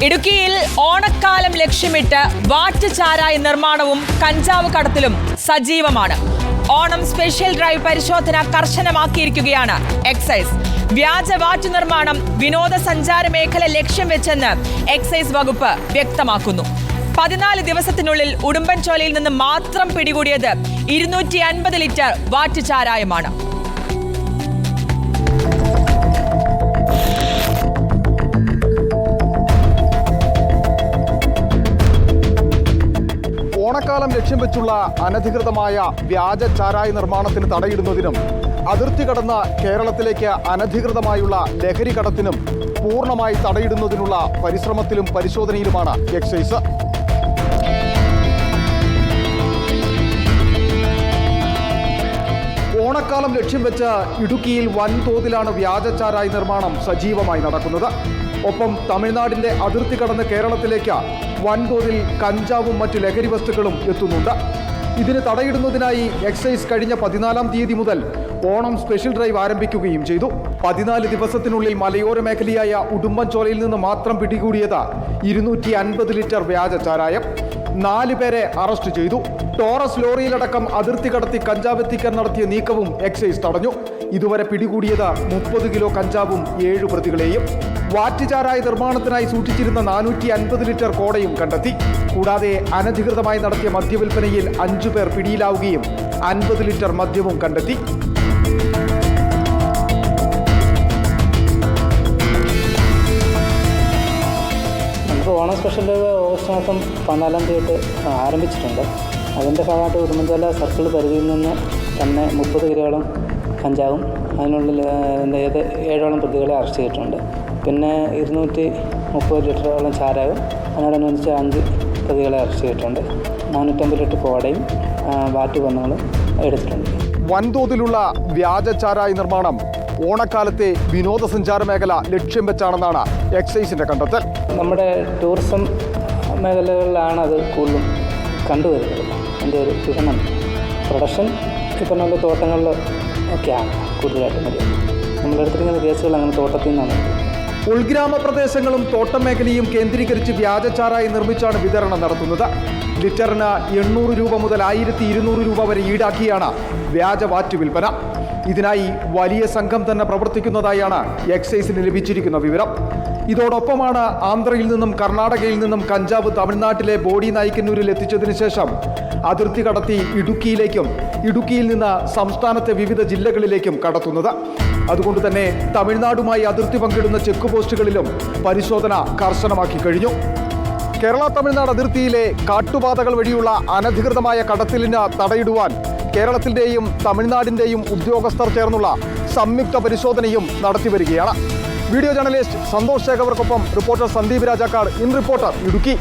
ഇടുക്കിയിൽ ഓണക്കാലം ലക്ഷ്യമിട്ട് വാറ്റ് ചാരായ നിർമ്മാണവും കഞ്ചാവ് കടത്തിലും സജീവമാണ്. ഓണം സ്പെഷ്യൽ ഡ്രൈവ് പരിശോധന കർശനമാക്കിയിരിക്കുകയാണ് എക്സൈസ്. വ്യാജ വാറ്റ് നിർമ്മാണം വിനോദസഞ്ചാര മേഖല ലക്ഷ്യം വെച്ചെന്ന് എക്സൈസ് വകുപ്പ് വ്യക്തമാക്കുന്നു. 14 ദിവസത്തിനുള്ളിൽ ഉടുമ്പൻചോലയിൽ നിന്ന് മാത്രം പിടികൂടിയത് 250 ലിറ്റർ വാറ്റ് ചാരായമാണ്. ഓണക്കാലം ലക്ഷ്യം വെച്ചുള്ള അനധികൃതമായ വ്യാജ ചാരായ നിർമ്മാണത്തിന് തടയിടുന്നതിനും അതിർത്തി കടന്ന കേരളത്തിലേക്ക് അനധികൃതമായുള്ള ലഹരി കടത്തിനും പൂർണ്ണമായി തടയിടുന്നതിനുള്ള പരിശ്രമത്തിലും പരിശോധനയിലുമാണ് എക്സൈസ്. ഓണക്കാലം ലക്ഷ്യം വെച്ച് ഇടുക്കിയിൽ വൻതോതിലാണ് വ്യാജ ചാരായ നിർമ്മാണം സജീവമായി നടക്കുന്നത്. ഒപ്പം തമിഴ്നാടിന്റെ അതിർത്തി കടന്ന് കേരളത്തിലേക്ക് വൻതോതിൽ കഞ്ചാവും മറ്റ് ലഹരി വസ്തുക്കളും എത്തുന്നുണ്ട്. ഇതിന് തടയിടുന്നതിനായി എക്സൈസ് കഴിഞ്ഞ 14-ാം തീയതി മുതൽ ഓണം സ്പെഷ്യൽ ഡ്രൈവ് ആരംഭിക്കുകയും ചെയ്തു. 14 ദിവസത്തിനുള്ളിൽ മലയോര മേഖലയായ ഉടുമ്പൻചോലയിൽ നിന്ന് മാത്രം പിടികൂടിയത് 250 ലിറ്റർ വ്യാജ ചാരായം. 4 പേരെ അറസ്റ്റ് ചെയ്തു. ടോറസ് ലോറിയിലടക്കം അതിർത്തി കടത്തി കഞ്ചാവ് എത്തിക്കാൻ നടത്തിയ നീക്കവും എക്സൈസ് തടഞ്ഞു. ഇതുവരെ പിടികൂടിയത് 30 കിലോ കഞ്ചാവും 7 പ്രതികളെയും. വാറ്റ് ചാരായ നിർമ്മാണത്തിനായി സൂക്ഷിച്ചിരുന്ന 450 ലിറ്റർ കോടയും കണ്ടെത്തി. കൂടാതെ അനധികൃതമായി നടത്തിയ മദ്യവിൽപ്പനയിൽ 5 പേർ പിടിയിലാവുകയും 50 ലിറ്റർ മദ്യവും കണ്ടെത്തി. ഓണം സ്പെഷ്യൽ ഓഗസ്റ്റ് മാസം 14-ാം തീയതി ആരംഭിച്ചിട്ടുണ്ട്. അതിൻ്റെ ഭാഗമായിട്ട് ഉടുമ്പൻചോല സർക്കിൾ പരിധിയിൽ നിന്ന് തന്നെ 30 കിലോളം കഞ്ചാവും അതിനുള്ളിൽ 7ഓളം പ്രതികളെ അറസ്റ്റ് ചെയ്തിട്ടുണ്ട്. പിന്നെ 230 ലിറ്ററോളം ചാരായവും അതിനോടനുബന്ധിച്ച് 5 പ്രതികളെ അറസ്റ്റ് ചെയ്തിട്ടുണ്ട്. 450 ലിറ്റർ കോടയും വാറ്റ് പന്നുകളും എടുത്തിട്ടുണ്ട്. വൻതോതിലുള്ള വ്യാജ ചാരായ നിർമ്മാണം ഓണക്കാലത്തെ വിനോദസഞ്ചാര മേഖല ലക്ഷ്യം വെച്ചാണെന്നാണ് എക്സൈസിന്റെ കണ്ടെത്തൽ. നമ്മുടെ ടൂറിസം മേഖലകളിലാണ് അത് കൂടുതലും കണ്ടുവരുന്നത്. അതിൻ്റെ ഒരു വിപണനം പ്രൊഡക്ഷൻ ഇപ്പം നല്ല തോട്ടങ്ങളിൽ ഒക്കെയാണ് കൂടുതലായിട്ടും മതി. നമ്മളെടുത്തിരിക്കുന്ന കേസുകൾ അങ്ങനെ തോട്ടത്തിൽ നിന്നാണ്. ഉൾഗ്രാമ പ്രദേശങ്ങളും തോട്ടം മേഖലയും കേന്ദ്രീകരിച്ച് വ്യാജ ചാരായ നിർമ്മിച്ചാണ് വിതരണം നടത്തുന്നത്. ലിറ്ററിന് 800 രൂപ മുതൽ 1200 രൂപ വരെ ഈടാക്കിയാണ് വ്യാജ വാറ്റ് വിൽപ്പന. ഇതിനായി വലിയ സംഘം തന്നെ പ്രവർത്തിക്കുന്നതായാണ് എക്സൈസിന് ലഭിച്ചിരിക്കുന്ന വിവരം. ഇതോടൊപ്പമാണ് ആന്ധ്രയിൽ നിന്നും കർണാടകയിൽ നിന്നും കഞ്ചാവ് തമിഴ്നാട്ടിലെ ബോഡി നായിക്കന്നൂരിൽ എത്തിച്ചതിന് ശേഷം അതിർത്തി കടത്തി ഇടുക്കിയിലേക്കും ഇടുക്കിയിൽ നിന്ന് സംസ്ഥാനത്തെ വിവിധ ജില്ലകളിലേക്കും കടത്തുന്നത്. അതുകൊണ്ട് തന്നെ തമിഴ്നാടുമായി അതിർത്തി പങ്കിടുന്ന ചെക്ക് പോസ്റ്റുകളിലും പരിശോധന കർശനമാക്കി കഴിഞ്ഞു. കേരള തമിഴ്നാട് അതിർത്തിയിലെ കാട്ടുപാതകൾ വഴിയുള്ള അനധികൃതമായ കടത്തിലിന് തടയിടുവാൻ കേരളത്തിൻ്റെയും തമിഴ്നാടിൻ്റെയും ഉദ്യോഗസ്ഥർ ചേർന്നുള്ള സംയുക്ത പരിശോധനയും നടത്തിവരികയാണ്. വീഡിയോ ജേർണലിസ്റ്റ് സന്തോഷ് ശേഖവർക്കൊപ്പം reporter Sandeep Rajakkad, in reporter, Idukki.